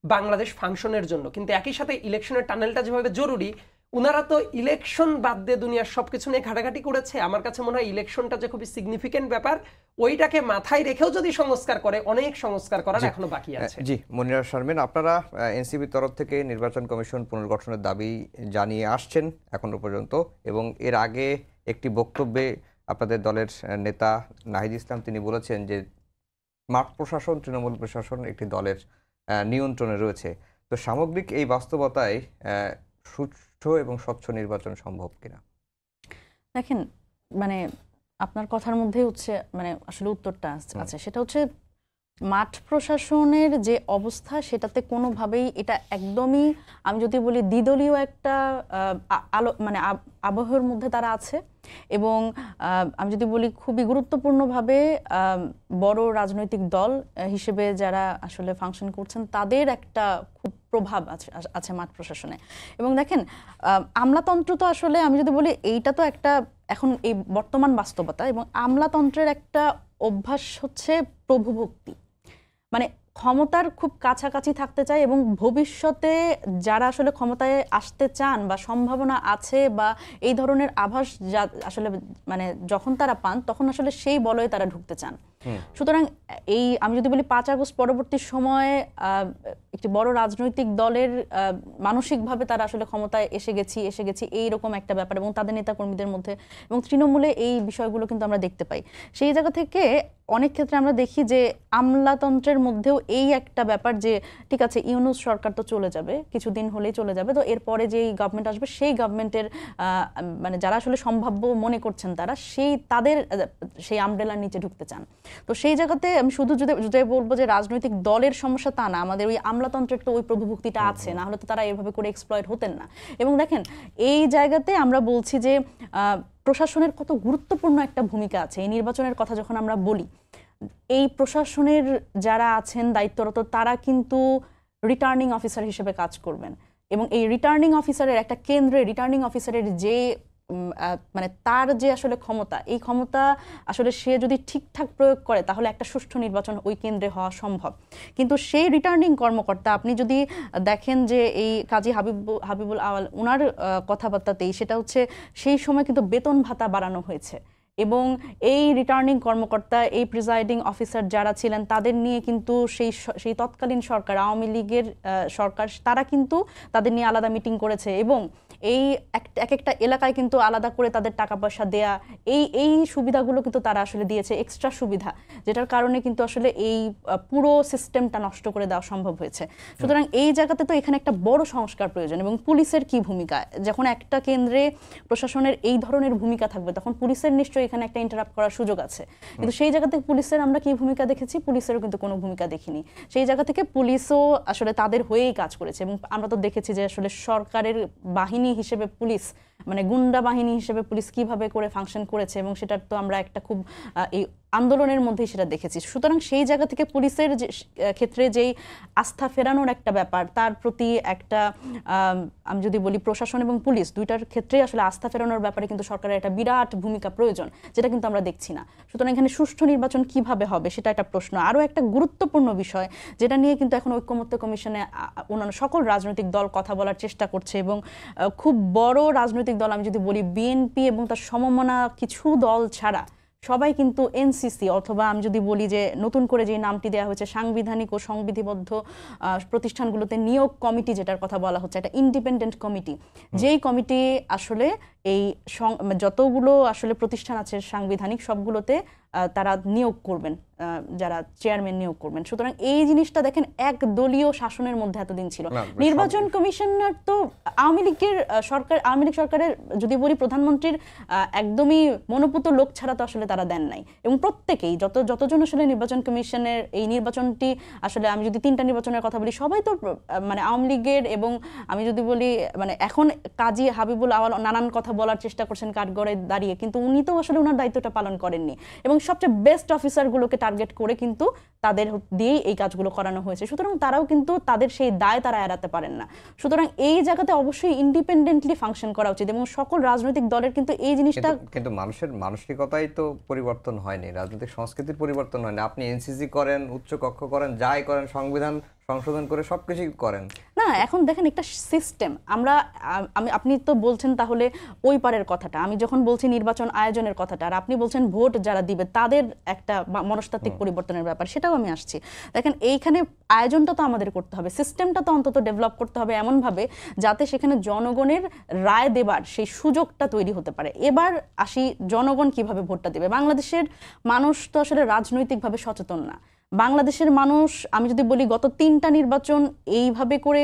বাংলাদেশ ফাংশনের জন্য। কিন্তু একই সাথে ইলেকশনের টানেলটা যেভাবে জরুরি, উনারা তো ইলেকশন বাদ দিয়ে দুনিয়ার সবকিছু নিয়ে ঘাটাঘাটি করেছে। আমার কাছে মনে হয় ইলেকশনটা যে খুবই সিগনিফিকেন্ট ব্যাপার, ওইটাকে মাথায় রেখেও যদি সংস্কার করে, অনেক সংস্কার করার এখনো বাকি আছে। জি, মনিরা শারমিন, আপনারা এনসিপির তরফ থেকে নির্বাচন কমিশন পুনর্গঠনের দাবি জানিয়ে আসছেন এখনো পর্যন্ত, এবং এর আগে একটি বক্তব্যে আপনাদের দলের নেতা নাহিদ ইসলাম তিনি বলেছেন যে মাঠ প্রশাসন, তৃণমূল প্রশাসন একটি দলের নিয়ন্ত্রণে রয়েছে। তো সামগ্রিক এই বাস্তবতায় সুষ্ঠু এবং স্বচ্ছ নির্বাচন সম্ভব কিনা? দেখেন, মানে আপনার কথার মধ্যে হচ্ছে মানে আসলে উত্তরটা আছে, সেটা হচ্ছে মাঠ প্রশাসনের যে অবস্থা, সেটাতে কোনোভাবেই এটা একদমই, আমি যদি বলি দ্বিদলীয় একটা মানে আবহের মধ্যে তারা আছে। এবং আমি যদি বলি খুবই গুরুত্বপূর্ণভাবে বড় রাজনৈতিক দল হিসেবে যারা আসলে ফাংশন করছেন, তাদের একটা খুব প্রভাব আছে মাঠ প্রশাসনে। এবং দেখেন, আমলাতন্ত্র তো আসলে আমি যদি বলি এইটা তো একটা এখন এই বর্তমান বাস্তবতা, এবং আমলাতন্ত্রের একটা অভ্যাস হচ্ছে প্রভুভক্তি, মানে ক্ষমতার খুব কাছাকাছি থাকতে চায়। এবং ভবিষ্যতে যারা আসলে ক্ষমতায় আসতে চান বা সম্ভাবনা আছে বা এই ধরনের আভাস আসলে মানে যখন তারা পান, তখন আসলে সেই বলয়ে তারা ঢুকতে চান। সুতরাং এই আমি যদি বলি 5 আগস্ট পরবর্তী সময়ে একটি বড় রাজনৈতিক দলের মানসিকভাবে তারা আসলে ক্ষমতায় এসে গেছি এইরকম একটা ব্যাপার, এবং তাদের নেতাকর্মীদের মধ্যে এবং তৃণমূলে এই বিষয়গুলো কিন্তু আমরা দেখতে পাই। সেই জায়গা থেকে অনেক ক্ষেত্রে আমরা দেখি যে আমলাতন্ত্রের মধ্যেও এই একটা ব্যাপার যে ঠিক আছে, ইউনূস সরকার তো চলে যাবে, কিছুদিন হলেই চলে যাবে, তো এরপরে যেই গভর্নমেন্ট আসবে সেই গভর্নমেন্টের মানে যারা আসলে সম্ভাব্য মনে করছেন তারা তাদের সেই আমব্রেলার নিচে ঢুকতে চান। তো সেই জায়গাতে আমি শুধু যদি বলবো যে রাজনৈতিক দলের সমস্যা, তা না, আমাদের ওই আমলাতন্ত্রের তো ওই প্রভুভক্তিটা আছে, না হলে তো তারা এভাবে করে এক্সপ্লয়েট হতেন না। এবং দেখেন, এই জায়গাতে আমরা বলছি যে প্রশাসনের কত গুরুত্বপূর্ণ একটা ভূমিকা আছে। এই নির্বাচনের কথা যখন আমরা বলি, এই প্রশাসনের যারা আছেন দায়িত্বরত, তারা কিন্তু রিটার্নিং অফিসার হিসেবে কাজ করবেন, এবং এই রিটার্নিং অফিসারের একটা কেন্দ্রে রিটার্নিং অফিসারের যে মানে তার যে আসলে ক্ষমতা, এই ক্ষমতা আসলে সে যদি ঠিকঠাক প্রয়োগ করে তাহলে একটা সুষ্ঠু নির্বাচন ওই কেন্দ্রে হওয়া সম্ভব। কিন্তু সেই রিটার্নিং কর্মকর্তা আপনি যদি দেখেন যে এই কাজী হাবিবুল আওয়াল ওনার কথাবার্তাতেই সেটা হচ্ছে সেই সময় কিন্তু বেতন ভাতা বাড়ানো হয়েছে, এবং এই রিটার্নিং কর্মকর্তা, এই প্রিজাইডিং অফিসার যারা ছিলেন তাদের নিয়ে কিন্তু সেই তৎকালীন সরকার, আওয়ামী লীগের সরকার, তারা কিন্তু তাদের নিয়ে আলাদা মিটিং করেছে, এবং এই এক একটা এলাকায় কিন্তু আলাদা করে তাদের টাকা পয়সা দেয়া, এই সুবিধাগুলো কিন্তু তারা আসলে দিয়েছে, এক্সট্রা সুবিধা, যেটার কারণে কিন্তু আসলে এই পুরো সিস্টেমটা নষ্ট করে দেওয়া সম্ভব হয়েছে। সুতরাং এই জায়গাতে তো এখানে একটা বড় সংস্কার প্রয়োজন। এবং পুলিশের কি ভূমিকা, যখন একটা কেন্দ্রে প্রশাসনের এই ধরনের ভূমিকা থাকবে তখন পুলিশের নিশ্চয়ই এখানে একটা ইন্টারাপ্ট করার সুযোগ আছে, কিন্তু সেই জায়গা থেকে পুলিশের আমরা কি ভূমিকা দেখেছি? পুলিশেরও কিন্তু কোনো ভূমিকা দেখিনি। সেই জায়গা থেকে পুলিশও আসলে তাদের হয়েই কাজ করেছে, এবং আমরা তো দেখেছি যে আসলে সরকারের বাহিনী হিসেবে পুলিশ, মানে গুন্ডা বাহিনী হিসেবে পুলিশ কিভাবে করে ফাংশন করেছে, এবং সেটার তো আমরা একটা খুব এই আন্দোলনের মধ্যেই সেটা দেখেছি। সুতরাং সেই জায়গা থেকে পুলিশের ক্ষেত্রে যেই আস্থা ফেরানোর একটা ব্যাপার, তার প্রতি একটা আমি যদি বলি প্রশাসন এবং পুলিশ দুইটার ক্ষেত্রে আসলে আস্থা ফেরানোর ব্যাপারে কিন্তু সরকারের একটা বিরাট ভূমিকা প্রয়োজন, যেটা কিন্তু আমরা দেখছি না। সুতরাং এখানে সুষ্ঠু নির্বাচন কিভাবে হবে সেটা একটা প্রশ্ন। আরও একটা গুরুত্বপূর্ণ বিষয় যেটা নিয়ে কিন্তু এখন ঐকমত্য কমিশনে অন্যান্য সকল রাজনৈতিক দল কথা বলার চেষ্টা করছে, এবং খুব বড় রাজনৈতিক দল আমি যদি বলি বিএনপি এবং তার সমমনা কিছু দল ছাড়া সবাই কিন্তু এনসিসি, অথবা আমি যদি বলি যে নতুন করে যে নামটি দেওয়া হয়েছে সাংবিধানিক ও সংবিধিবদ্ধ প্রতিষ্ঠানগুলোতে নিয়োগ কমিটি, যেটার কথা বলা হচ্ছে একটা ইন্ডিপেন্ডেন্ট কমিটি, যেই কমিটি আসলে এই যতগুলো আসলে প্রতিষ্ঠান আছে সাংবিধানিক সবগুলোতে তারা নিয়োগ করবেন, যারা চেয়ারম্যান নিয়োগ করবেন। সুতরাং এই জিনিসটা দেখেন এক দলীয় শাসনের মধ্যে এতদিন ছিল। নির্বাচন কমিশনার তো আওয়ামী লীগের সরকার, আওয়ামী লীগ সরকারের যদি বলি প্রধানমন্ত্রীর একদমই মনোপুত লোক ছাড়া তো আসলে তারা দেন নাই, এবং প্রত্যেকেই যতজন আসলে নির্বাচন কমিশনের এই নির্বাচনটি আসলে আমি যদি 3টা নির্বাচনের কথা বলি সবাই তো মানে আওয়ামী লীগের, এবং আমি যদি বলি মানে এখন কাজী হাবিবুল আওয়াল নানান কথা বলার চেষ্টা করছেন কাঠগড়ে দাঁড়িয়ে, কিন্তু উনি তো আসলে ওনার দায়িত্বটা পালন করেননি, এবং সবচেয়ে বেস্ট অফিসারগুলোকে টার্গেট করে কিন্তু তাদের দিয়েই এই কাজগুলো করানো হয়েছে। সুতরাং তারাও কিন্তু তাদের সেই দায় তারা এড়াতে পারেন না। সুতরাং এই জায়গাতে অবশ্যই ইন্ডিপেন্ডেন্টলি ফাংশন করা উচিত, এবং সকল রাজনৈতিক দলের কিন্তু এই জিনিসটা, কিন্তু মানুষের মানসিকতাই তো পরিবর্তন হয়নি, রাজনৈতিক সংস্কৃতির পরিবর্তন হয়নি। আপনি এনসিসি করেন, উচ্চ কক্ষ করেন, যাই করেন, সংবিধান সংশোধন করে সবকিছু করেন না। এখন দেখেন একটা সিস্টেম, আপনি তো বলছেন তাহলে ওই পারের কথাটা, আমি যখন বলছি নির্বাচন আয়োজনের কথাটা, আর আপনি বলছেন ভোট যারা দিবে তাদের একটা মনস্তাত্ত্বিক পরিবর্তনের ব্যাপার, সেটাও আমি আসছি। দেখেন এইখানে আয়োজনটা তো আমাদের করতে হবে, সিস্টেমটা তো অন্তত ডেভেলপ করতে হবে এমনভাবে যাতে সেখানে জনগণের রায় দেবার সেই সুযোগটা তৈরি হতে পারে। এবার আসি জনগণ কিভাবে ভোটটা দেবে। বাংলাদেশের মানুষ তো আসলে রাজনৈতিকভাবে সচেতন না। বাংলাদেশের মানুষ, আমি যদি বলি গত 3টা নির্বাচন এইভাবে করে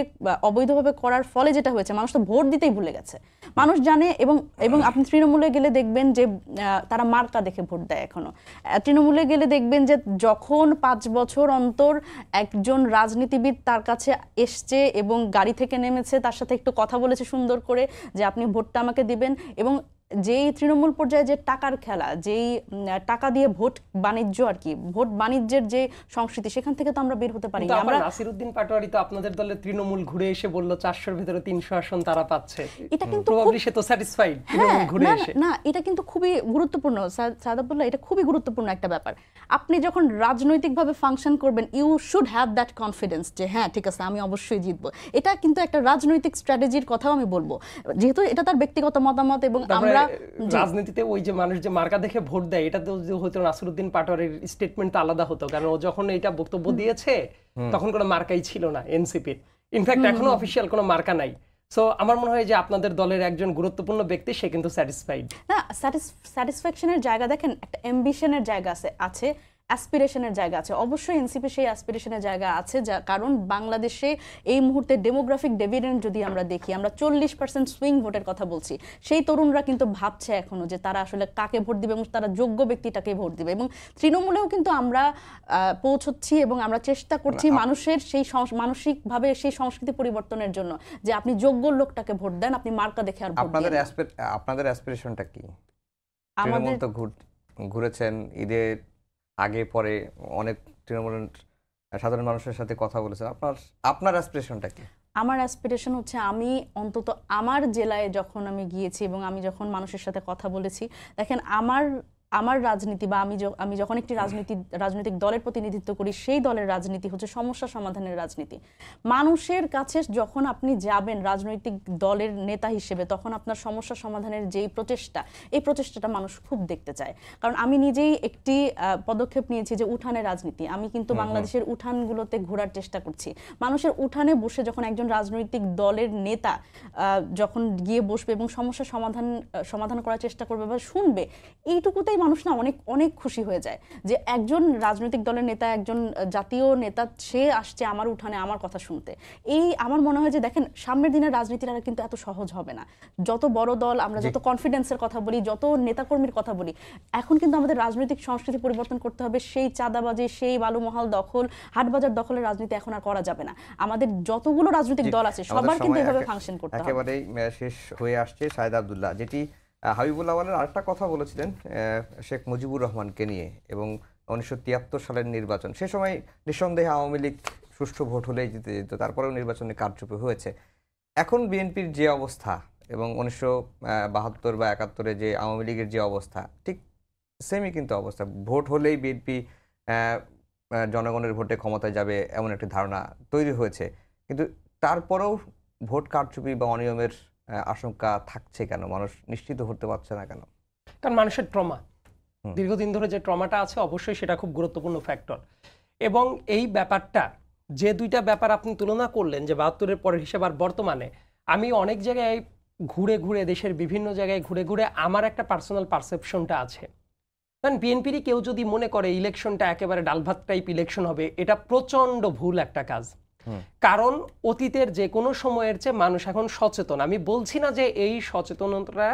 অবৈধভাবে করার ফলে যেটা হয়েছে, মানুষ তো ভোট দিতেই ভুলে গেছে। মানুষ জানে, এবং আপনি তৃণমূলে গেলে দেখবেন যে তারা মার্কা দেখে ভোট দেয় এখনো। তৃণমূলে গেলে দেখবেন যে যখন 5 বছর অন্তর একজন রাজনীতিবিদ তার কাছে এসছে এবং গাড়ি থেকে নেমেছে, তার সাথে একটু কথা বলেছে সুন্দর করে যে আপনি ভোটটা আমাকে দিবেন, এবং যেই তৃণমূল পর্যায়ে যে টাকার খেলা, যেই টাকা দিয়ে ভোট বাণিজ্য আর কি, ভোট বাণিজ্যের যে সংস্কৃতি, সেখান থেকে তো আমরা বের হতে পারি না। আমরা নাসিরউদ্দিন পাটোয়ারি তো আপনাদের দলের তৃণমূল ঘুরে এসে বলল 400-র ভিতরে 300 আসন তারা পাচ্ছে, এটা কিন্তু প্রবাবলি সে তো স্যাটিসফাইড তৃণমূল ঘুরে এসে। না, এটা কিন্তু খুবই গুরুত্বপূর্ণ সাদ আব্দুল্লাহ, এটা খুবই গুরুত্বপূর্ণ একটা ব্যাপার। আপনি যখন রাজনৈতিকভাবে ফাংশন করবেন, you should have that confidence যে হ্যাঁ ঠিক আছে আমি অবশ্যই জিতবো। এটা কিন্তু একটা রাজনৈতিক স্ট্র্যাটেজির কথাও আমি বলবো, যেহেতু এটা তার ব্যক্তিগত মতামত, এবং আমরা রাজনীতিতে ওই যে মানুষ যে মার্কা দেখে ভোট দেয়, এটা তো হয়তো নাসিরউদ্দিন পাটোয়ারির স্টেটমেন্ট তো আলাদা হতো, কারণ ও যখন এটা বক্তব্য দিয়েছে তখন কোনো মার্কাই ছিল না এনসিপির, ইনফ্যাক্ট এখনো অফিসিয়াল কোনো মার্কা নাই। সো আমার মনে হয় যে আপনাদের দলের একজন গুরুত্বপূর্ণ ব্যক্তি সে কিন্তু স্যাটিসফাইড না। স্যাটিসফ্যাকশনের জায়গা দেখেন, একটা অ্যাম্বিশনের জায়গা আছে, অ্যাসপিরেশনের জায়গা আছে। অবশ্যই এনসিপি সেই অ্যাসপিরেশনের জায়গা আছে, কারণ বাংলাদেশে এই মুহূর্তে ডেমোগ্রাফিক ডিভিডেন্ড যদি আমরা দেখি, আমরা 40% সুইং ভোটের কথা বলছি। সেই তরুণরা কিন্তু ভাবছে এখনো যে তারা আসলে কাকে ভোট দিবে, এবং তারা যোগ্য ব্যক্তিটাকে ভোট দিবে। এবং তৃণমূলেও কিন্তু আমরা পৌঁছচ্ছি, এবং আমরা চেষ্টা করছি মানুষের সেই মানসিকভাবে সেই সংস্কৃতি পরিবর্তনের জন্য, যে আপনি যোগ্য লোকটাকে ভোট দেন, আপনি মার্কা দেখে আর ভোট দেন। আপনাদের অ্যাসপিরেশনটা কি? তৃণমূল তো ঘুরেছেন ঈদের আগে পরে, অনেক তৃণমূল সাধারণ মানুষের সাথে কথা বলেছেন, আপনার অ্যাসপিরেশনটা কি? আমার অ্যাসপিরেশন হচ্ছে, আমি অন্তত আমার জেলায় যখন আমি গিয়েছি এবং আমি যখন মানুষের সাথে কথা বলেছি, দেখেন আমার রাজনীতি বা আমি যখন একটি রাজনৈতিক দলের প্রতিনিধিত্ব করি, সেই দলের রাজনীতি হচ্ছে সমস্যা সমাধানের রাজনীতি। মানুষের কাছে যখন আপনি যাবেন রাজনৈতিক দলের নেতা হিসেবে, তখন আপনার সমস্যা সমাধানের যেই প্রচেষ্টা, এই প্রচেষ্টাটা মানুষ খুব দেখতে চায়। কারণ আমি নিজেই একটি পদক্ষেপ নিয়েছি যে উঠানের রাজনীতি। আমি কিন্তু বাংলাদেশের উঠানগুলোতে ঘোরার চেষ্টা করছি। মানুষের উঠানে বসে যখন একজন রাজনৈতিক দলের নেতা যখন গিয়ে বসবে এবং সমস্যা সমাধান করার চেষ্টা করবে বা শুনবে, এইটুকুতেই মানুষ না অনেক অনেক খুশি হয়ে যায় যে একজন রাজনৈতিক দলের নেতা, একজন জাতীয় নেতা, সে আসছে আমার উঠানে আমার কথা শুনতে। এই আমার মনে হয় যে দেখেন, সামনের দিনের রাজনীতিটা কিন্তু এত সহজ হবে না। যত বড় দল, আমরা যত কনফিডেন্সের কথা বলি, যত নেতাকর্মীর কথা বলি, এখন কিন্তু আমাদের রাজনৈতিক সংস্কৃতি পরিবর্তন করতে হবে। সেই চাঁদাবাজি, সেই বালুমহাল দখল, হাটবাজার দখলের রাজনীতি এখন আর করা যাবে না। আমাদের যতগুলো রাজনৈতিক দল আছে সবার কিন্তু এভাবে ফাংশন করতে হবে। একেবারেই শেষ হয়ে আসছে। শাহেদ আব্দুল্লাহ, যেটি হাবিবুল আওয়ালের আরেকটা কথা বলেছিলেন শেখ মুজিবুর রহমানকে নিয়ে এবং 1973 সালের নির্বাচন, সে সময় নিঃসন্দেহে আওয়ামী লীগ সুষ্ঠু ভোট হলেই জিতে যেত, তারপরেও নির্বাচনে কারচুপি হয়েছে। এখন বিএনপির যে অবস্থা এবং 1972 বা 71-এ যে আওয়ামী লীগের যে অবস্থা, ঠিক সেমই কিন্তু অবস্থা। ভোট হলেই বিএনপি জনগণের ভোটে ক্ষমতায় যাবে এমন একটি ধারণা তৈরি হয়েছে, কিন্তু তারপরেও ভোট কারচুপি বা অনিয়মের আশঙ্কা থাকছে কেন? মানুষ নিশ্চিত হতে পারছে না কেন? কারণ মানুষের ট্রমা, দীর্ঘদিন ধরে যে ট্রমাটা আছে, অবশ্যই সেটা খুব গুরুত্বপূর্ণ ফ্যাক্টর। এবং এই ব্যাপারটা, যে দুইটা ব্যাপার আপনি তুলনা করলেন, যে 72-এর পরের হিসেবে আর বর্তমানে, আমি অনেক জায়গায় ঘুরে দেশের বিভিন্ন জায়গায় ঘুরে আমার একটা পার্সোনাল পারসেপশনটা আছে। কারণ বিএনপিরই কেউ যদি মনে করে ইলেকশনটা একেবারে ডালভাত টাইপ ইলেকশন হবে, এটা প্রচন্ড ভুল একটা কাজ। কারণ অতীতের যে কোনো সময়ের চেয়ে মানুষ এখন সচেতন। আমি বলছি না যে এই সচেতনতা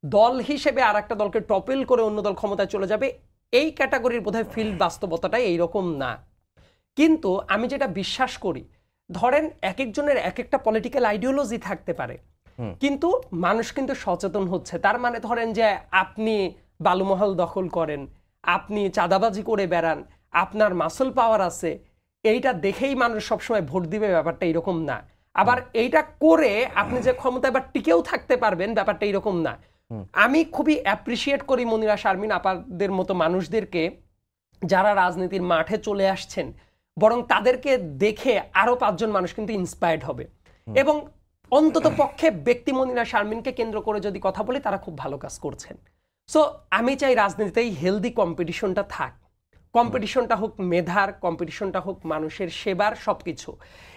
দল হিসেবে আর একটা দলকে টপেল করে অন্য দল ক্ষমতায় চলে যাবে, এই ক্যাটাগরির বোধহয় ফিল্ড বাস্তবতাটাই এইরকম না। কিন্তু আমি যেটা বিশ্বাস করি, ধরেন এক একজনের এক একটা পলিটিক্যাল আইডিওলজি থাকতে পারে, কিন্তু মানুষ কিন্তু সচেতন হচ্ছে। তার মানে ধরেন যে আপনি বালুমহল দখল করেন, আপনি চাঁদাবাজি করে বেড়ান, আপনার মাসল পাওয়ার আছে, এইটা দেখেই মানুষ সবসময় ভোট দিবে, ব্যাপারটা এরকম না। আবার এইটা করে আপনি যে ক্ষমতায় বা টিকেও থাকতে পারবেন, ব্যাপারটা এরকম না। আমি খুবই অ্যাপ্রিসিয়েট করি মনিরা শারমিন আপাদের মতো মানুষদেরকে, যারা রাজনীতির মাঠে চলে আসছেন, বরং তাদেরকে দেখে আরো 5 জন মানুষ কিন্তু ইন্সপায়ার্ড হবে। এবং অন্তত পক্ষে ব্যক্তি মনিরা শারমিনকে কেন্দ্র করে যদি কথা বলি, তারা খুব ভালো কাজ করছেন। সো আমি চাই রাজনীতিতে এই হেলদি কম্পিটিশনটা থাক। কম্পিটিশনটা হোক মেধার, কম্পিটিশনটা হোক মানুষের সেবার, সবকিছু।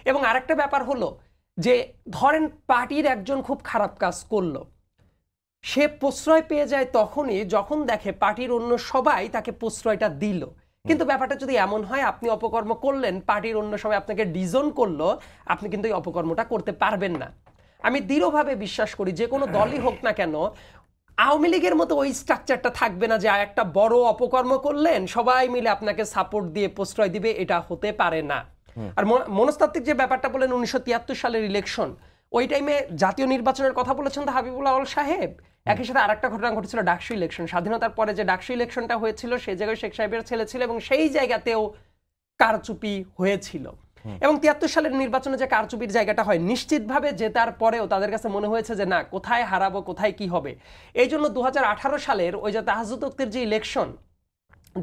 এবং আরেকটা ব্যাপার হলো যে ধরেন পার্টির একজন খুব খারাপ কাজ করলো, সে প্রশ্রয় পেয়ে যায় তখনই যখন দেখে পার্টির অন্য সবাই তাকে প্রশ্রয়টা দিল। কিন্তু ব্যাপারটা যদি এমন হয়, আপনি অপকর্ম করলেন, পার্টির অন্য সবাই আপনাকে ডিজন করলো, আপনি কিন্তু এই অপকর্মটা করতে পারবেন না। আমি দৃঢ়ভাবে বিশ্বাস করি যে কোনো দলই হোক না কেন, আওয়ামী লীগের মতো ওই স্ট্রাকচারটা থাকবে না যে একটা বড় অপকর্ম করলেন সবাই মিলে আপনাকে সাপোর্ট দিয়ে প্রশ্রয় দিবে, এটা হতে পারে না। আর মনস্তাত্ত্বিক যে ব্যাপারটা বলেন 1973 সালের ইলেকশন, ওই টাইমে জাতীয় নির্বাচনের কথা বলেছেন তো হাবিবুল আওয়াল সাহেব, একই সাথে আরেকটা ঘটনা ঘটেছিল, ডাকসু ইলেকশন। স্বাধীনতার পরে যে ডাকসু ইলেকশনটা হয়েছিল, সেই জায়গায় শেখ সাহেবের ছেলে ছিল এবং সেই জায়গাতেও কারচুপি হয়েছিল। এবং 73 সালের নির্বাচনে যে কারচুপির জায়গাটা হয়, নিশ্চিতভাবে জেতার পরেও তাদের কাছে মনে হয়েছে যে না, কোথায় হারাবো, কোথায় কি হবে। এই জন্য 2018 সালের ওই যে তাহাজ্জুদ ওয়াক্তের যে ইলেকশন,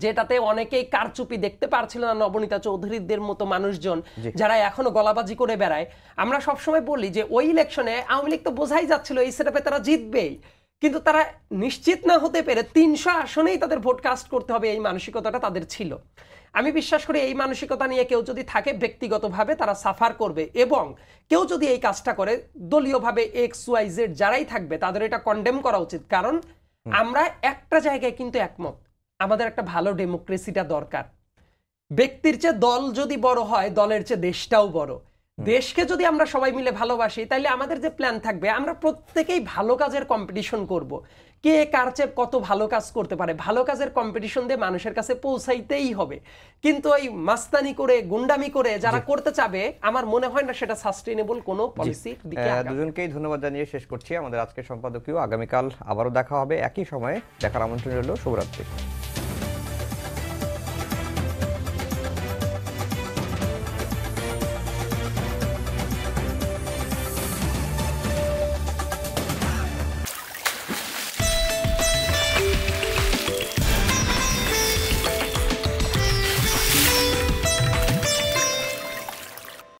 যেটাতে অনেকেই কারচুপি দেখতে পারছিল না, নবনীতা চৌধুরীদের মতো মানুষজন যারা এখনো গলাবাজি করে বেড়ায়, আমরা সবসময় বলি যে ওই ইলেকশনে আওয়ামী লীগ তো বোঝাই যাচ্ছিল এই সেটআপে তারা জিতবেই, কিন্তু তারা নিশ্চিত না হতে পেরে 300 আসনেই তাদের ভোট কাস্ট করতে হবে, এই মানসিকতাটা তাদের ছিল। আমি বিশ্বাস করি এই মানসিকতা নিয়ে কেউ যদি থাকে, ব্যক্তিগতভাবে তারা সাফার করবে। এবং কেউ যদি এই কাজটা করে, দলীয়ভাবে XYZ যারাই থাকবে, তাদের এটা কন্ডেম করা উচিত। কারণ আমরা একটা জায়গায় কিন্তু একমত, আমাদের একটা ভালো ডেমোক্রেসিটা দরকার। ব্যক্তির চেয়ে দল যদি বড় হয়, দলের চেয়ে দেশটাও বড়। দেশকে যদি আমরা সবাই মিলে ভালোবাসি, তাহলে আমাদের যে প্ল্যান থাকবে, আমরা প্রত্যেকেই ভালো কাজের কম্পিটিশন করব। কে কার চেয়ে কত ভালো কাজ করতে পারে, ভালো কাজের কম্পিটিশন দিয়ে মানুষের কাছে পৌঁছাইতেই হবে। কিন্তু ওই মাস্তানি করে, গুন্ডামি করে যারা করতে চাবে, আমার মনে হয় না সেটা সাস্টেইনেবল কোনো পলিসির দিকে আগাবে। দুজনকেই ধন্যবাদ জানিয়ে শেষ করছি আমাদের আজকের সম্পাদকীয়। আগামীকাল আবারও দেখা হবে একই সময়ে, দেখার আমন্ত্রণ রইল। শুভরাত্রি।